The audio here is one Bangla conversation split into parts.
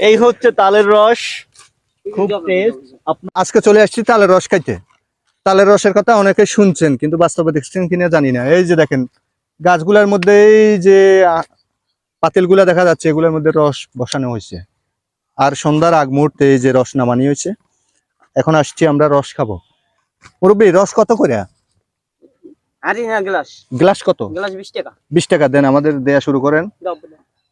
এই হচ্ছে তালের রস, খুব টেস্ট। আজকে চলে আসছি তালের রস খাইতে। তালের রসের কথা অনেকে শুনছেন, কিন্তু বাস্তবে দেখছেন কিনা জানি না। এই যে দেখেন গাছগুলোর মধ্যে এই যে পাতিলগুলা দেখা যাচ্ছে, এগুলোর মধ্যে রস বসানো হয়েছে। আর সন্ধ্যার আগ মুহূর্তে এই যে রস নামানি হয়েছে, এখন আসছি আমরা রস খাবো। মুরব্বী, রস কত করে? গ্লাস কত? 20 টাকা। 20 টাকা দেন, আমাদের দেয়া শুরু করেন,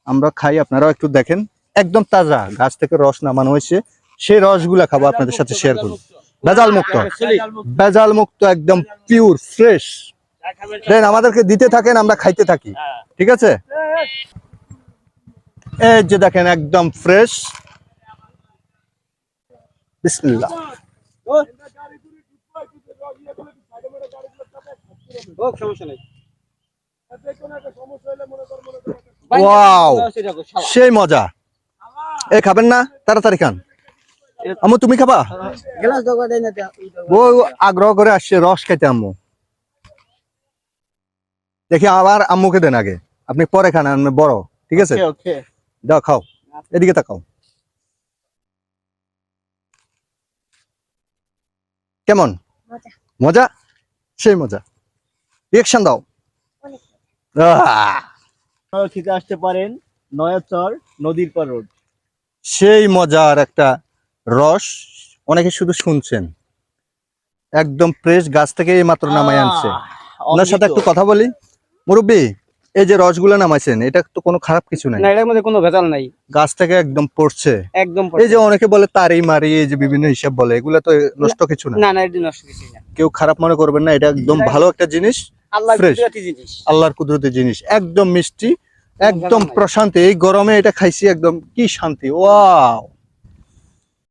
আমরা খাই, আপনারাও একটু দেখেন। একদম তাজা গাছ থেকে রস নামানো হয়েছে, সেই রসগুলা খাবো, আপনাদের সাথে শেয়ার করবো। ভেজাল মুক্ত, ভেজাল মুক্ত, একদম পিওর ফ্রেশ। দেন আমাদেরকে দিতে থাকেন, আমরা খাইতে থাকি, ঠিক আছে? এই যে দেখেন একদম ফ্রেশ। বিসমিল্লাহ। ওয়াও, সেই মজা। এ খাবেন না? তাড়াতাড়ি খান। আম্মু তুমি খাবা? ও আগ্রহ করে আসছে রস খাইতে। আম্মু দেখি, আবার আম্মুকে দেন আগে, আপনি পরে খান, আমি বড়, ঠিক আছে? দাও, খাও, এদিকে তাকাও। কেমন? মজা, সেই মজা। রিঅ্যাকশন দাও। খেতে আসতে পারেন, নয়াচর নদীর পার রোড। সেই মজার একটা রস, অনেকে শুধু শুনছেন, একদম ফ্রেশ গাছ থেকে এই মাত্র নামাই আনছে। ওনার সাথে একটু কথা বলি। মুরব্বী, এই যে রসগুলো নামাইছেন, এটা তো কোনো খারাপ কিছু নাই, না এটার মধ্যে কোনো ভেজাল নাই, গাছ থেকে একদম পড়ছে একদম। এই যে অনেকে বলে তারি মারি, এই যে বিভিন্ন হিসাব বলে, এগুলা তো নষ্ট কিছু না। না না, এটা নষ্ট কিছু না, কেউ খারাপ মনে করবেন না, এটা একদম ভালো একটা জিনিস, আল্লাহর ফ্রেশ, কুদরতি জিনিস, আল্লাহর কুদরতি জিনিস, একদম মিষ্টি, একদম প্রশান্তি। এই গরমে এটা খাইছি, একদম কি শান্তি। ওয়াও।